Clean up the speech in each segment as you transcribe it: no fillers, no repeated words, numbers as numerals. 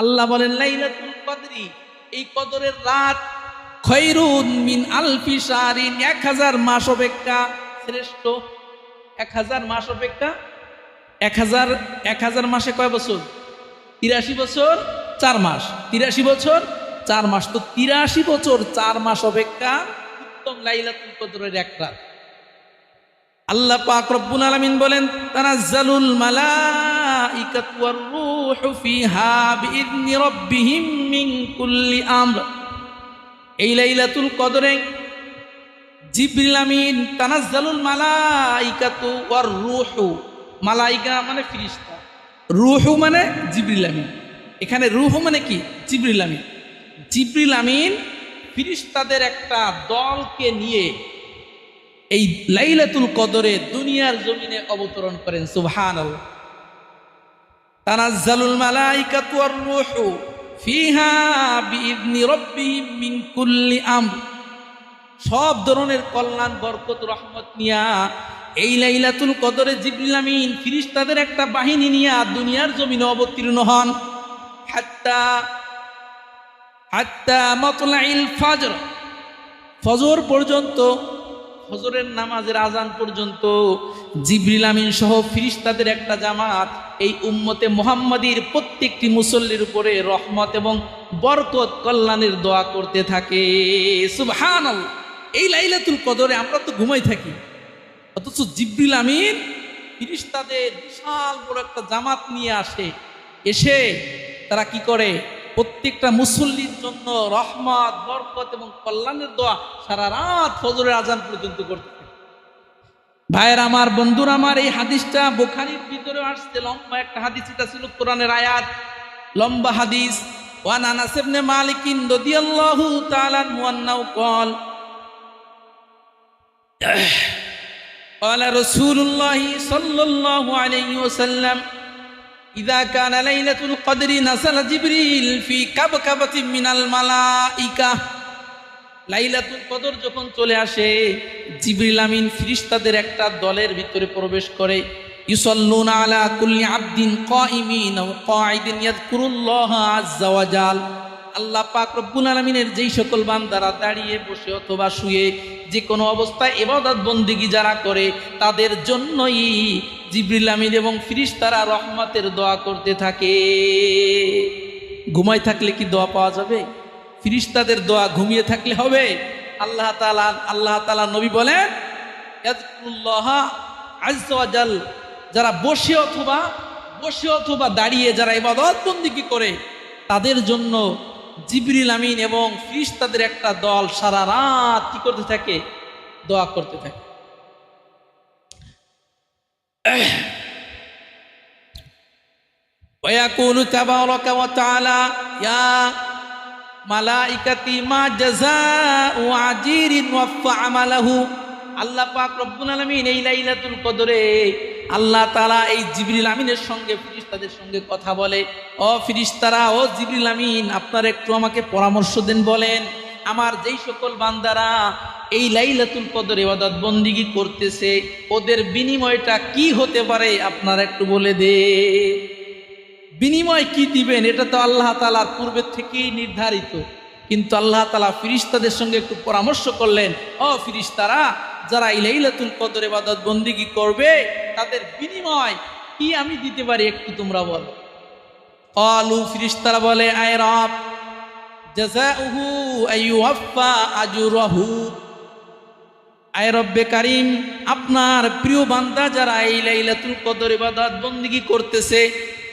আল্লাহ বলেন লাইলাতুল কদরি, এই কদরের রাত খৈরুন মিন আলফি শাহরিন, 1000 মাস অপেক্ষা শ্রেষ্ঠ। 1000 মাস অপেক্ষা 1000 মাসে কয় বছর? 83 বছর 4 মাস। 83 বছর 4 মাস, তো 83 বছর 4 মাস অপেক্ষা উত্তম লাইলাতুল কদরের এক রাত। আল্লাহ পাক রব্বুল আলামিন বলেন তানাজ্জালুল মালাইকাতু ওয়ার রূহু ফিহা বিইذনি রাব্বিহিম মিন কুল্লি আমর। এই লাইলাতুল কদরে জিবরিল আমিন, তানাজ্জালুল মালাইকাতু ওয়ার রূহু, মালাইকা মানে ফেরেশতা, রূহু মানে জিবরিল আমিন। এখানে রূহু মানে কি? জিবরিল আমিন। জিবরিল আমিন ফেরেশতাদের একটা দলকে নিয়ে এই লাইলাতুল কদরে দুনিয়ার জমিনে অবতরণ করেন। সুবহানাল্লাহ। তানাজ্জালুল মালাইকাতু ওয়ার রূহু ফিহা বিইذনি রাব্বিহিম মিন কুল্লি আমর। সব ধরনের কল্যাণ, বরকত, রহমত নিয়া এই লাইলাতুল কদরে জিবরিল আমিন ফেরেশতাদের একটা বাহিনী নিয়া দুনিয়ার জমিনে অবতীর্ণ হন। হাত্তা মাতলাইল ফজর, ফজর পর্যন্ত, ফজরের নামাজের আজান পর্যন্ত জিবরিল আমিন সহ ফেরেশতাদের একটা জামাত এই উম্মতে মুহাম্মাদীর প্রত্যেকটি মুসল্লির উপরে রহমত এবং বরকত, কল্যাণের দোয়া করতে থাকে। সুবহানাল্লাহ। এই লাইলাতুল কদরে আমরা তো ঘুমাই থাকি, অথচ জিবরিল আমিন ফেরেশতাদের বিশাল বড় একটা জামাত নিয়ে আসে। এসে তারা কি করে? প্রত্যেকটা মুসল্লির জন্য রহমত, বরকত এবং কল্যাণের দোয়া সারা রাত ফজরের আজান পর্যন্ত করতে থাকে। ভাইয়ের আমার, বন্ধুরা আমার, এই হাদিসটা বুখারীর ভিতরে আসছে, লম্বা একটা হাদিস। এটা ছিল কোরআনের আয়াত, লম্বা হাদিস। ওয়ান আনাস ইবনে মালিক রাদিয়াল্লাহু তাআলা আনহু قال قال رسول الله صلى الله عليه وسلم إذا كان ليلة القدر نزل جبريل في كبكبة من الملائكة। লাইলাতুল কদর যখন চলে আসে, জিবরিল আমিন ফেরেশতাদের একটা দলের ভিতরে প্রবেশ করে। ইউসাল্লুনা আলা কুল্লি আবদিন কাইমিন ওয়া কাঈদিন ইয়াযকুরুল্লাহা আযজা ওয়া জাল। আল্লাহ পাক রব্বুল আলামিনের যেই সকল বান্দারা দাঁড়িয়ে, বসে অথবা শুয়ে যে কোনো অবস্থায় ইবাদত বন্দেগী যারা করে, তাদের জন্যই জিবরিল আমিন এবং ফেরেশতারা রহমতের দোয়া করতে থাকে। ঘুমায় থাকলে কি দোয়া পাওয়া যাবে? ফেরেশতাদের দোয়া ঘুমিয়ে থাকলে হবে? আল্লাহ তাআলা নবী বলেন ইয়াযকুরুল্লাহা আযজা ওয়া জাল, যারা বসে অথবা দাঁড়িয়ে যারা ইবাদত বন্দেগী করে, তাদের জন্য জিবরিল আমিন এবং ফেরেশতাদের একটা দল সারা রাত কি করতে থাকে? দোয়া করতে থাকে। ওয়ায়াকুলু তাবারাকা ওয়া তাআলা ইয়া মালাইকাতি মা জাযাউ আজিরিন ওয়াফা আমালাহু। আল্লাহ পাক রব্বুল আলামিন এই লাইলাতুল কদরে আল্লাহ তাআলা এই জিবরিল আমিনের সঙ্গে, ফেরেশতাদের সঙ্গে কথা বলে। ও ফেরেশতারা, ও জিবরিল আমিন, আপনারা একটু আমাকে পরামর্শ দেন, বলেন আমার যেই সকল বান্দারা এই লাইলাতুল কদরে ইবাদত বন্দেগী করতেছে, ওদের বিনিময়টা কি হতে পারে? আপনারা একটু বলে দে। বিনিময় কি দিবেন এটা তো আল্লাহ তাআলার পূর্বে থেকেই নির্ধারিত, কিন্তু আল্লাহ তাআলা ফেরেশতাদের সঙ্গে একটু পরামর্শ করলেন। ও ফেরেশতারা, যারা এই লাইলাতুল কদরে ইবাদত বন্দেগী করবে, তাদের বিনিময় কি আমি দিতে পারি একটু তোমরা বলো। ক্বালু, ফেরেশতারা বলে, আয় রব, জাযাউহু আইয়ুওয়াফা আজরুহু। আয় রব্বে কারীম, আপনার প্রিয় বান্দা যারা এই লাইলাতুল কদর ইবাদত বন্দেগী করতেছে,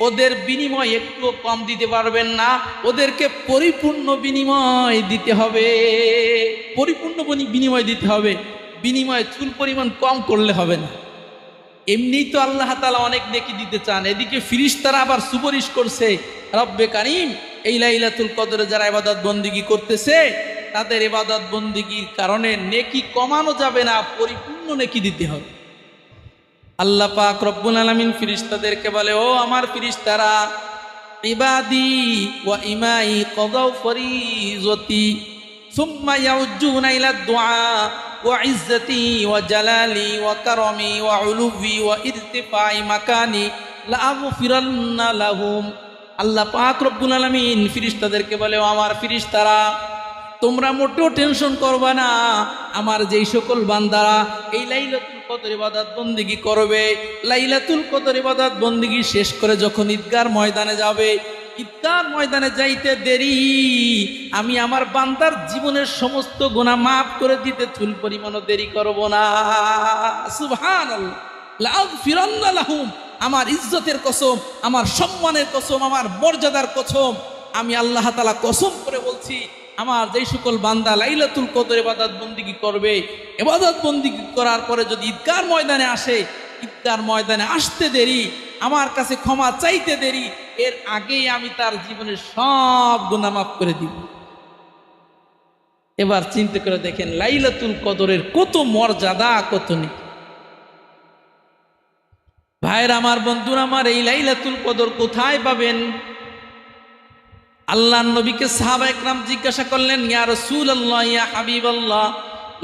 ওদের বিনিময় একটু কম দিতে পারবেন না? ওদেরকে পরিপূর্ণ বিনিময় দিতে হবে, পরিপূর্ণ বিনিময় দিতে হবে। বিনিময় চুল পরিমাণ কম করলে হবে না। এমনিই তো আল্লাহ তাআলা অনেক নেকি দিতে চান, এদিকে ফেরেশতারা আবার সুপারিশ করছে, রব্বে কারীম, এই লাইলাতুল কদরে যারা ইবাদত বন্দেগী করতেছে, তাদের ইবাদত বন্দেগীর কারণে নেকি কমানো যাবে না, পরিপূর্ণ নেকি দিতে হবে। আল্লাহ পাক রব্বুল আলামিন ফেরেশতাদেরকে বলে, ও আমার ফেরেশতারা, ইবাদি ওয়া ইমাই কদাউ ফরিজতি সুম্মা ইয়াউজুনা ইলা দুআ ওয়া ইজ্জতি ওয়া জালালি ওয়া কারামি ওয়া উলুবি ওয়া ইরতিফাই মাকানি লা আগফিরান্না লাহুম। আল্লাহ পাক রব্বুল আলামিন ফিরিস্তাদেরকে বলে, ও আমার ফিরিস্তারা, তোমরা মোটেও টেনশন করবা না। আমার যেই সকল বান্দারা এই লাইলাতুল কদর ইবাদত বন্দেগী করবে, লাইলাতুল কদর ইবাদত বন্দেগী শেষ করে যখন ঈদগার ময়দানে যাবে, ঈদগার ময়দানে যাইতে দেরি, আমি আমার বান্দার জীবনের সমস্ত গুনাহ মাফ করে দিতে চুল পরিমাণও দেরি করব না। সুবহানাল্লাহ, লাগফিরান্না লাহুম। আমার ইজ্জতের কসম, আমার সম্মানের কসম, আমার মর্যাদার কসম, আমি আল্লাহ তাআলা কসম করে বলছি, আমার যেই সকল বান্দা লাইলাতুল কদর ইবাদত বন্দেগী করবে, ইবাদত বন্দেগী করার পরে যদি ঈদগার ময়দানে আসে, ঈদগার ময়দানে আসতে দেরি, আমার কাছে ক্ষমা চাইতে দেরি, এর আগেই আমি তার জীবনের সব গুনাহ মাফ করে দিব। এবার চিন্তা করে দেখেন লাইলাতুল কদরের কত মর্যাদা, কত নেই। ভাইরা আমার, বন্ধুরা আমার, এই লাইলাতুল কদর কোথায় পাবেন? আল্লাহর নবীকে সাহাবায়ে কেরাম জিজ্ঞাসা করলেন, ইয়া রাসূলুল্লাহ, ইয়া হাবিবাল্লাহ,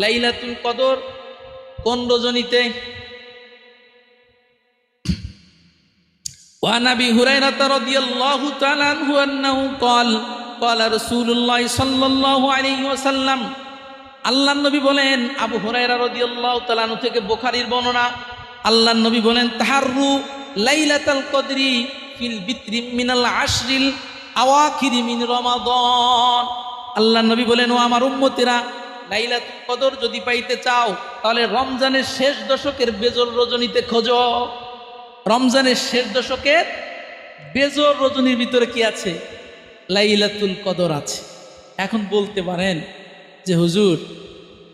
লাইলাতুল কদর কোন রজনীতে? ওয়া নবী হুরায়রা রাদিয়াল্লাহু তাআলা আনহু আন্নাহু ক্বালা রাসূলুল্লাহ সাল্লাল্লাহু আলাইহি ওয়াসাল্লাম, আল্লাহর নবী বলেন, আবু হুরায়রা রাদিয়াল্লাহু তাআলা আনহু থেকে বুখারীর বর্ণনা, আল্লাহর নবী বলেন, তাহাররু লাইলাতুল কদরি ফিল বিত্রি মিনাল আশরিল আওয়াখিরি মিন রমাদান। আল্লাহর নবী বলেন, ও আমার উম্মতেরা, লাইলাতুল কদর যদি পাইতে চাও তাহলে রমজানের শেষ দশকের বেজর রজনীতে খোঁজো। রমজানের শেষ দশকের বেজর রজনীর ভিতরে কি আছে? লাইলাতুল কদর আছে। এখন বলতে পারেন যে হুজুর,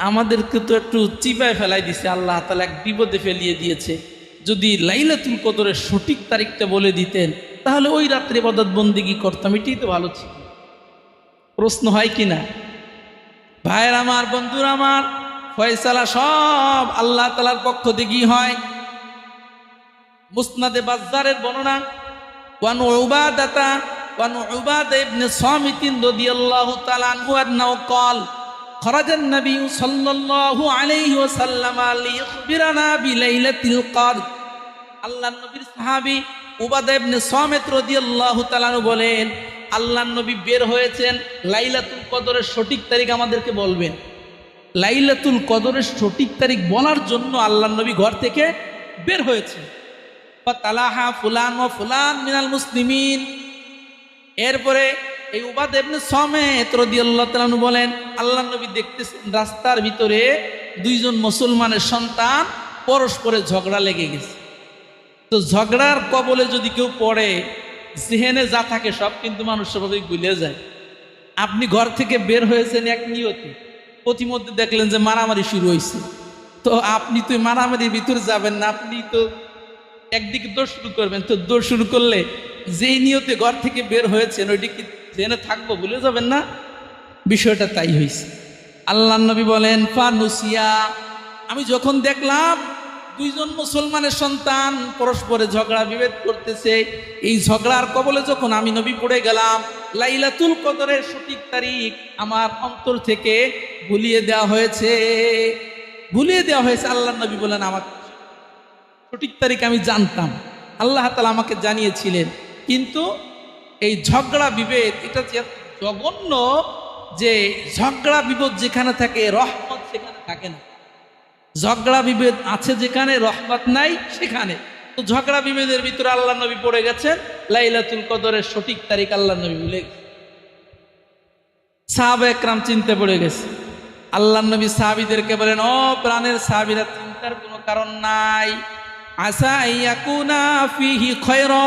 আমাদেরকে তো একটু চিপায় ফেলাই দিছে, আল্লাহ তাআলা এক বিপদে ফেলিয়ে দিয়েছে। যদি লাইলাতুল কদরের সঠিক তারিখটা বলে দিতেন তাহলে ওই রাত্রে ইবাদত বন্দেগী করতাম, এটাই তো ভালো ছিল। প্রশ্ন হয় কি না? ভাইয়ের আমার, বন্ধুরা আমার, ফয়সালা সব আল্লাহ তাআলার পক্ষ থেকেই হয়। মুসনাদে বাজ্জারের বর্ণনা, ওয়ান উবাদা ইবনে সামিত রাদিয়াল্লাহু তাআলা আনহু আন্নাহু ক্বাল খরাজান নবী সাল্লাল্লাহু আলাইহি ওয়াসাল্লাম লিইখবিরানা বিলাইলাতিল কদর। আল্লাহর নবীর সাহাবী উবাদা ইবনে সামিত রাদিয়াল্লাহু তাআলা আনহু বলেন, আল্লাহর নবী বের হয়েছেন, লাইলাতুল কদরের সঠিক তারিখ আমাদেরকে বলবেন। লাইলাতুল কদরের সঠিক তারিখ বলার জন্য আল্লাহর নবী ঘর থেকে বের হয়েছেন। ফাতালাহা ফুলান ওয়া ফুলান মিনাল মুসলিমিন। এরপরে এই উবাদা ইবনে সামিত রাদিয়াল্লাহু তাআলা আনহু বলেন, আল্লাহর নবী দেখতেছেন রাস্তার ভিতরে দুইজন মুসলমানের সন্তান পরস্পরের ঝগড়া লেগে গেছে। তো ঝগড়ার কবলে যদি কেউ পড়ে, জেহেনে যা থাকে সব কিন্তু মানুষ স্বাভাবিক ভুলে যায়। আপনি ঘর থেকে বের হয়েছেন এক নিয়তে, প্রতিমধ্যে দেখলেন যে মারামারি শুরু হয়েছে, তো আপনি তো মারামারির ভিতরে যাবেন না, আপনি তো একদিকে দৌড় শুরু করবেন। তো দৌড় শুরু করলে যেই নিয়তে ঘর থেকে বের হয়েছেন ওইটি কি জেনে থাকবো, ভুলে যাবেন না? বিষয়টা তাই হয়েছে। আল্লাহর নবী বলেন, ফানুসিয়া, আমি যখন দেখলাম দুইজন মুসলমানের সন্তান পরস্পরে ঝগড়া বিভেদ করতেছে, এই ঝগড়ার কবলে যখন আমি নবী পড়ে গেলাম, লাইলাতুল কদরের সঠিক তারিখ আমার অন্তর থেকে ভুলিয়ে দেওয়া হয়েছে, ভুলিয়ে দেওয়া হয়েছে। আল্লাহর নবী বলেন, আমার সঠিক তারিখ আমি জানতাম, আল্লাহ তাআলা আমাকে জানিয়েছিলেন, কিন্তু এই ঝগড়া বিভেদ এটা জঘন্য, যে ঝগড়া বিভেদ যেখানে থাকে রহমত সেখানে থাকে না। ঝগড়া বিভেদ আছে যেখানে, রহমত নাই সেখানে। তো ঝগড়া বিভেদের ভিতরে আল্লাহর নবী পড়ে গেছেন, লাইলাতুল কদরের সঠিক তারিখ আল্লাহর নবী ভুলে গেছেন। সাহাবায়ে কেরাম চিন্তা পড়ে গেছে। আল্লাহর নবী সাহাবীদেরকে বলেন, ও প্রাণের সাহাবীরা, চিন্তার কোনো কারণ নাই। আসা আইয়াকুনা ফিহি খায়রা,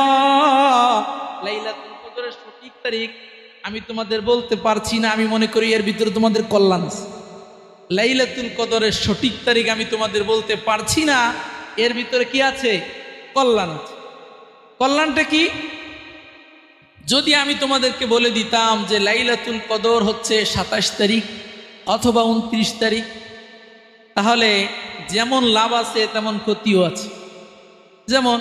লাইলাতুল কদরের সঠিক তারিখ আমি তোমাদের বলতে পারছি না, আমি মনে করি এর ভিতরে তোমাদের কল্যাণ আছে। লাইলাতুল কদরের সঠিক তারিখ আমি তোমাদের বলতে পারছি না, এর ভিতরে কি আছে? কল্যাণ আছে। কল্যাণটা কি? যদি আমি তোমাদেরকে বলে দিতাম যে লাইলাতুল কদর হচ্ছে 27 তারিখ অথবা 29 তারিখ, তাহলে যেমন লাভ আছে তেমন ক্ষতিও আছে। যেমন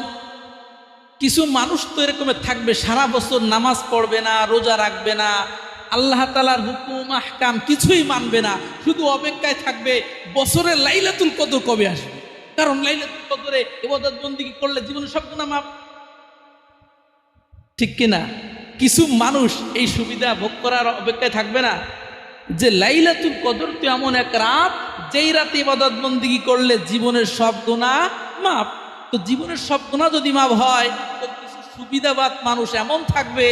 কিছু মানুষ তো এরকম থাকবে, সারা বছর নামাজ পড়বে না, রোজা রাখবে না, আল্লাহ তাআলার হুকুম আহকাম কিছুই মানবে না, শুধু অপেক্ষায় থাকবে বছরের লাইলাতুল কদর কবে আসবে, কারণ লাইলাতুল কদরে ইবাদত বন্দেগী করলে জীবনে সব গুনাহ মাফ। ঠিক কিনা? কিছু মানুষ এই সুবিধা ভোগ করার অপেক্ষায় থাকবে না যে লাইলাতুল কদর তো এমন এক রাত, যেই রাতে ইবাদত বন্দেগী করলে জীবনের সব গুনাহ মাফ। তো জীবনের সব গুনাহ যদি মাফ হয়, তো কিছু সুবিধাবাদ মানুষ এমন থাকবে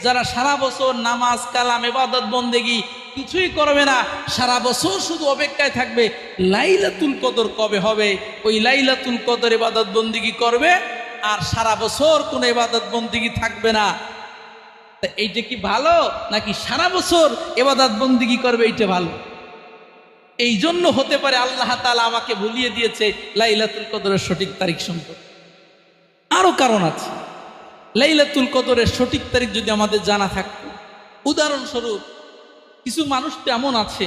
যারা সারা বছর নামাজ কালাম ইবাদত বন্দেগী কিছুই করবে না, সারা বছর শুধু অপেক্ষায় থাকবে লাইলাতুল কদর কবে হবে। ওই লাইলাতুল কদর ইবাদত বন্দেগী করবে, আর সারা বছর কোনো ইবাদত বন্দেগী থাকবে না। তা এইটা কি ভালো, নাকি সারা বছর ইবাদত বন্দেগী করবে এইটা ভালো? এই জন্য হতে পারে আল্লাহ তাআলা আমাকে ভুলিয়ে দিয়েছে লাইলাতুল কদরের সঠিক তারিখ সম্পর্কে। আরো কারণ আছে। লাইলাতুল কদরের সঠিক তারিখ যদি আমাদের জানা থাকতো, উদাহরণস্বরূপ কিছু মানুষ তো এমন আছে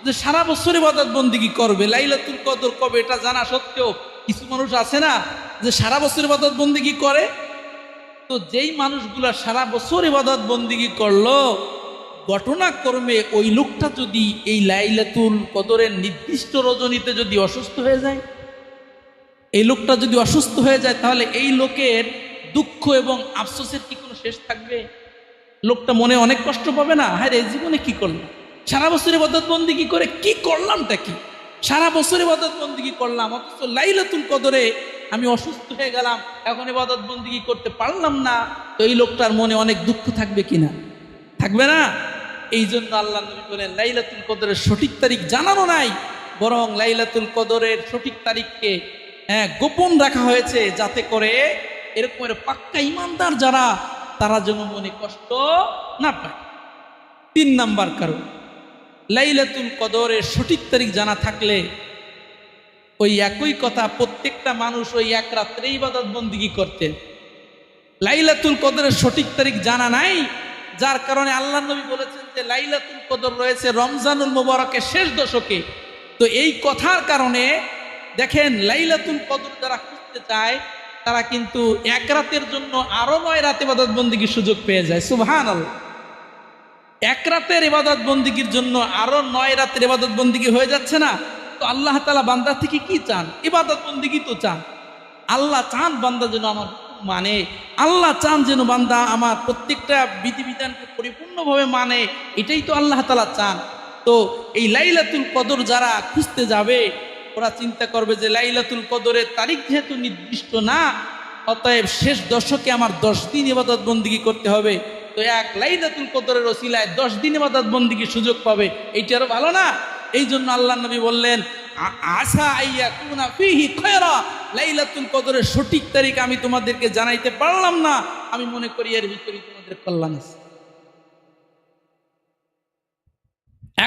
যে সারা বছর ইবাদত বন্দেগী করবে, লাইলাতুল কদর কবে এটা জানা সত্ত্বেও কিছু মানুষ আছে না যে সারা বছর ইবাদত বন্দেগী করে। তো যেই মানুষগুলা সারা বছর ইবাদত বন্দেগী করলো, ঘটনাক্রমে ওই লোকটা যদি এই লাইলাতুল কদরের নির্দিষ্ট রজনীতে যদি অসুস্থ হয়ে যায়, এই লোকটা যদি অসুস্থ হয়ে যায়, তাহলে এই লোকের দুঃখ এবং আফসোসের কি কোনো শেষ থাকবে? লোকটা মনে অনেক কষ্ট পাবে না? হ্যাঁ, এই জীবনে কি করলাম, সারা বছর ইবাদত বন্দেগী করে কি করলামটা কি, সারা বছর ইবাদত বন্দেগী করলাম, অথচ লাইলাতুল কদরে আমি অসুস্থ হয়ে গেলাম, এখন ইবাদত বন্দেগী করতে পারলাম না। তো এই লোকটার মনে অনেক দুঃখ থাকবে কিনা? থাকবে না। এই জন্য আল্লাহ নবী বলেন লাইলাতুল কদরের সঠিক তারিখ জানানো নাই, বরং লাইলাতুল কদরের সঠিক তারিখকে গোপন রাখা হয়েছে, যাতে করে এরকমের পাক্কা ইমানদার যারা, তারা যেন মনে কষ্ট না পায়। 3 নাম্বার কারণ, লাইলাতুল কদরের সঠিক তারিখ জানা থাকলে ওই একই কথা প্রত্যেকটা মানুষ ওই এক রাত্রে ইবাদত বন্দেগী করতেন। লাইলাতুল কদরের সঠিক তারিখ জানা নাই, যার কারণে আল্লাহ নবী বলেছেন যে লাইলাতুল কদর রয়েছে রমজানুল মুবারকের শেষ দশকে। তো এই কথার কারণে দেখেন, লাইলাতুল কদর যারা খুঁজতে চায় তারা কিন্তু এক রাতের জন্য আরো 9 রাত ইবাদত বন্দেগীর সুযোগ পেয়ে যায়। সুবহানাল্লাহ। এক রাতের ইবাদত বন্দেগীর জন্য আরো 9 রাতের ইবাদত বন্দেগী হয়ে যাচ্ছে না? তো আল্লাহ তাআলা বান্দা থেকে কি চান? ইবাদত বন্দেগী তো চান। আল্লাহ চান বান্দা যেন আমার মানে, আল্লাহ চান যেন বান্দা আমার প্রত্যেকটা বিধিবিধানকে পরিপূর্ণভাবে মানে, এটাই তো আল্লাহ তাআলা চান। তো এই লাইলাতুল কদর যারা খুঁজতে যাবে, ওরা চিন্তা করবে যে লাইলাতুল কদরের তারিখ যেহেতু নির্দিষ্ট না, অতএব শেষ দশকে আমার 10 দিন ইবাদত বন্দেগী করতে হবে। তো এক লাইলাতুল কদরের ওসিলায় 10 দিন ইবাদত বন্দেগীর সুযোগ পাবে, এইটা আরো ভালো না? এই জন্য আল্লাহ নবী বললেন আশা আইয়াকুনা ফিহি খায়রা, লাইলাতুল কদরের সঠিক তারিখ আমি তোমাদেরকে জানাইতে পারলাম না, আমি মনে করি এর ভিতরে তোমাদের কল্যাণ আছে।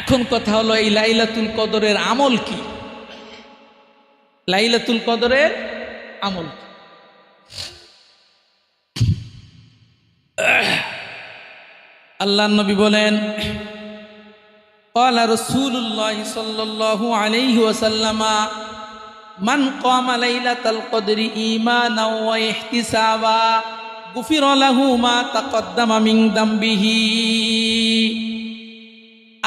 এখন কথা হলো এই লাইলাতুল কদরের আমল কি? লাইলাতুল কদরের আমল কি? আল্লাহ নবী বলেন قال رسول الله صلى الله عليه وسلم من قام ليلة القدر إيمانا واحتسابا غفر له ما تقدم من ذنبه।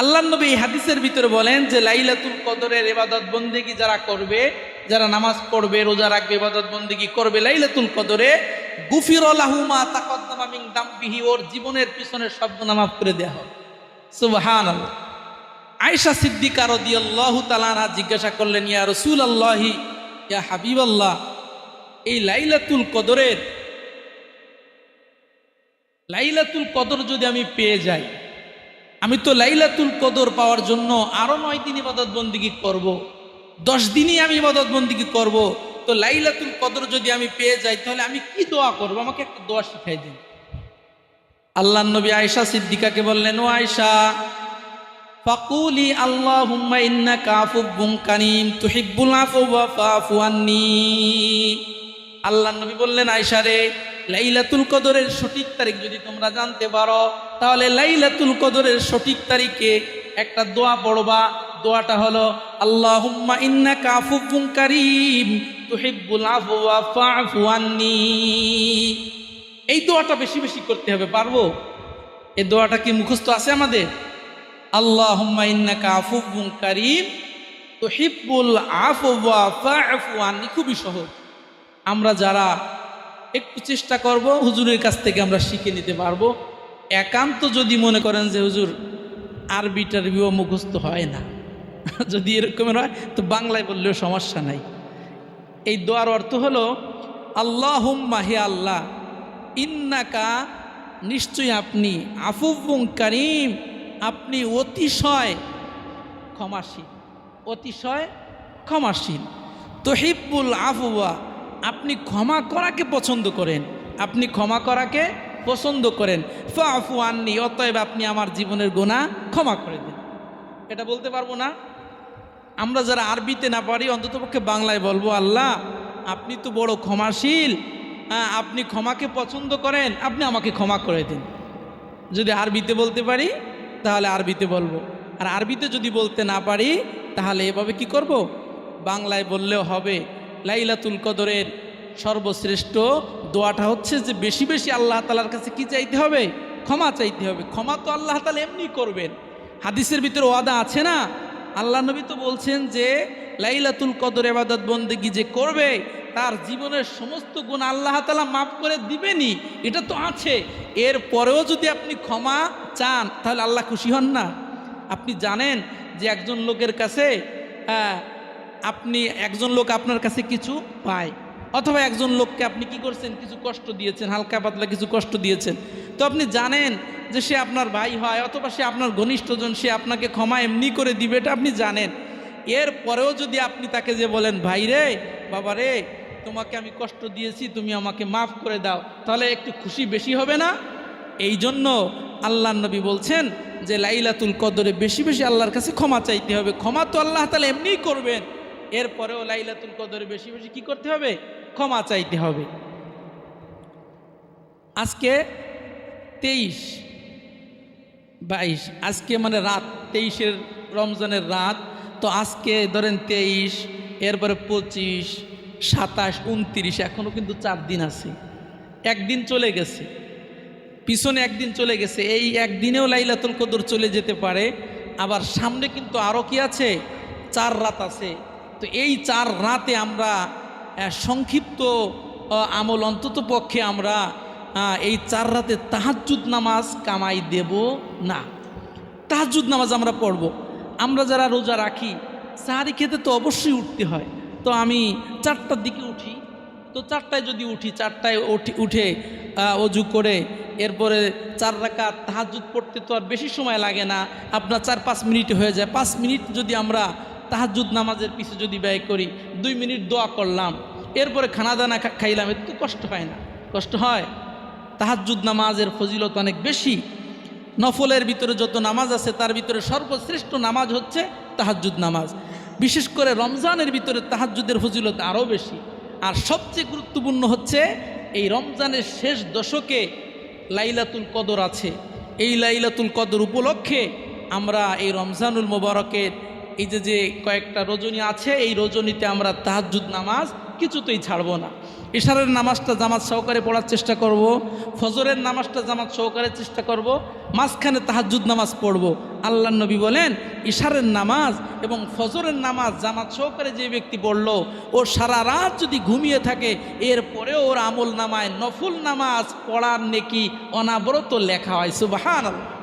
আল্লাহ নবী হাদিসের ভিতরে বলেন যে লাইলাতুল কদরের ইবাদত বন্দেগী যারা করবে, যারা নামাজ পড়বে, রোজা রাখবে, ইবাদত বন্দেগী করবে লাইলাতুল কদরে, গুফির লাহু মা তাকদ্দামা মিন দামবিহি, ওর জীবনের পিছনের সব গুনাহ মাফ করে দেওয়া হবে। সুবহানাল্লাহ। আয়েশা সিদ্দিকা রাদিয়াল্লাহু তাআলা আনহা জিজ্ঞাসা করলেন, ইয়া রাসূলুল্লাহ, ইয়া হাবিবাল্লাহ, এই লাইলাতুল কদর যদি আমি পেয়ে যাই, আমি তো লাইলাতুল কদর পাওয়ার জন্য আরো 9 দিন ইবাদত বন্দেগী করব, 10 দিনই আমি ইবাদত বন্দেগী করব। তো লাইলাতুল কদর যদি আমি পেয়ে যাই, তাহলে আমি কি দোয়া করব? আমাকে একটা দোয়া শিখাই দিন। আল্লাহর নবী আয়েশা সিদ্দিকাকে বললেন, ও আয়েশা, ফাকুলি আল্লাহুম্মা ইন্নাকা আফুবুন কারীম তুহিব্বুল আফওয়া ফাফু আন্নী। আল্লাহর নবী বললেন, আয়েশা রে, লাইলাতুল কদরের সঠিক তারিখ যদি তোমরা জানতে পারো, তাহলে লাইলাতুল কদরের সঠিক তারিখে একটা দোয়া পড়বা। দোয়াটা হলো আল্লাহুম্মা ইন্নাকা আফুবুন কারীম তুহিব্বুল আফওয়া ফাফু আন্নী। এই দোয়াটা বেশি বেশি করতে হবে। পারবো? এই দোয়াটা কি মুখস্থ আছে আমাদের? আল্লাহুম্মা ইন্নাকা আফুবুন কারীম তুহিব্বুল আফওয়া ফাফু আন্নী। খুবই সহজ। আমরা যারা একটু চেষ্টা করব, হুজুরের কাছ থেকে আমরা শিখে নিতে পারবো। একান্ত যদি মনে করেন যে হুজুর আরবি টারবিও মুখস্থ হয় না, যদি এরকমের হয় তো বাংলায় বললেও সমস্যা নাই। এই দোয়ার অর্থ হলো আল্লাহুম্মা, হে আল্লাহ, ইন্নাকা, নিশ্চয়ই আপনি, আফুউন কারীম, আপনি অতিশয় ক্ষমাশীল, অতিশয় ক্ষমাশীল, তুহিব্বুল আফওয়া, আপনি ক্ষমা করাকে পছন্দ করেন, আপনি ক্ষমা করাকে পছন্দ করেন, ফাআফু আন্নি, অতএব আপনি আমার জীবনের গুনাহ ক্ষমা করে দিন। এটা বলতে পারবো না? আমরা যারা আরবিতে না পারি অন্ততপক্ষে বাংলায় বলবো, আল্লাহ আপনি তো বড় ক্ষমাশীল, আপনি ক্ষমাকে পছন্দ করেন, আপনি আমাকে ক্ষমা করে দিন। যদি আরবিতে বলতে পারি তাহলে আরবিতে বলবো, আর আরবিতে যদি বলতে না পারি তাহলে এভাবে কি করব, বাংলায় বললেও হবে। লাইলাতুল কদরের সর্বশ্রেষ্ঠ দোয়াটা হচ্ছে যে বেশি বেশি আল্লাহ তাআলার কাছে কি চাইতে হবে, ক্ষমা চাইতে হবে। ক্ষমা তো আল্লাহ তাআলা এমনি করবেন, হাদিসের ভিতরে ওয়াদা আছে না, আল্লাহ নবী তো বলছেন যে লাইলাতুল কদর ইবাদত বন্দেগী যে করবে তার জীবনের সমস্ত গুনাহ আল্লাহ তাআলা মাফ করে দিবেনই, এটা তো আছে। এর পরেও যদি আপনি ক্ষমা চান তাহলে আল্লাহ খুশি হন না? আপনি জানেন যে একজন লোকের কাছে একজন লোক আপনার কাছে কিছু পায়, অথবা একজন লোককে আপনি কি করছেন, কিছু কষ্ট দিয়েছেন, হালকা পাতলা কিছু কষ্ট দিয়েছেন, তো আপনি জানেন যে সে আপনার ভাই হয় অথবা সে আপনার ঘনিষ্ঠজন, সে আপনাকে ক্ষমা এমনি করে দিবে, এটা আপনি জানেন। এর পরেও যদি আপনি তাকে যে বলেন, ভাই রে, বাবা রে, তোমাকে আমি কষ্ট দিয়েছি, তুমি আমাকে মাফ করে দাও, তাহলে একটু খুশি বেশি হবে না? এই জন্য আল্লাহ নবী বলছেন যে লাইলাতুল কদরে বেশি বেশি আল্লাহর কাছে ক্ষমা চাইতে হবে। ক্ষমা তো আল্লাহ তাআলা এমনিই করবেন, এরপরেও লাইলাতুল কদরে বেশি বেশি কি করতে হবে, ক্ষমা চাইতে হবে। আজকে 23-22, আজকে মানে রাত 23-এর রমজানের রাত, তো আজকে ধরেন 23, এরপরে 25, 27, 29, এখনও কিন্তু 4 দিন আছে, একদিন চলে গেছে, পিছনে একদিন চলে গেছে, এই একদিনেও লাইলাতুল কদর চলে যেতে পারে। আবার সামনে কিন্তু আরও কি আছে, 4 রাত আছে। তো এই 4 রাতে আমরা সংক্ষিপ্ত আমল অন্তত পক্ষে আমরা এই 4 রাতে তাহাজ্জুদ নামাজ কামাই দেব না, তাহাজ্জুদ নামাজ আমরা পড়ব। আমরা যারা রোজা রাখি, সাহারি খেতে তো অবশ্যই উঠতে হয়, তো আমি 4টার দিকে উঠি, তো 4টায় যদি উঠি, 4টায় উঠে অজু করে এরপরে 4 রাকাত তাহাজ্জুদ পড়তে তো আর বেশি সময় লাগে না, আপনার 4-5 মিনিটে হয়ে যায়। 5 মিনিট যদি আমরা তাহাজ্জুদ নামাজের পিছে যদি ব্যয় করি, 2 মিনিট দোয়া করলাম, এরপরে খানা দানা খাইলাম, এত তো কষ্ট হয় না? কষ্ট হয়? তাহাজ্জুদ নামাজের ফজিলত অনেক বেশি। নফলের ভিতরে যত নামাজ আছে তার ভিতরে সর্বশ্রেষ্ঠ নামাজ হচ্ছে তাহাজ্জুদ নামাজ। বিশেষ করে রমজানের ভিতরে তাহাজ্জুদের ফজিলত আরও বেশি। আর সবচেয়ে গুরুত্বপূর্ণ হচ্ছে এই রমজানের শেষ দশকে লাইলাতুল কদর আছে। এই লাইলাতুল কদর উপলক্ষে আমরা এই রমজানুল মোবারকের এই যে কয়েকটা রজনী আছে, এই রজনীতে আমরা তাহাজ্জুদ নামাজ কিছুতেই ছাড়ব না। ইশারের নামাজটা জামাত সহকারে পড়ার চেষ্টা করব, ফজরের নামাজটা জামাত সহকারে চেষ্টা করব, মাঝখানে তাহাজ্জুদ নামাজ পড়ব। আল্লাহ নবী বলেন, ইশারের নামাজ এবং ফজরের নামাজ জামাত সহকারে যে ব্যক্তি পড়ল, ও সারা রাত যদি ঘুমিয়ে থাকে, এরপরেও ওর আমল নামায় নফল নামাজ পড়ার নেকি অনাবরত লেখা হয়। সুবহানাল্লাহ।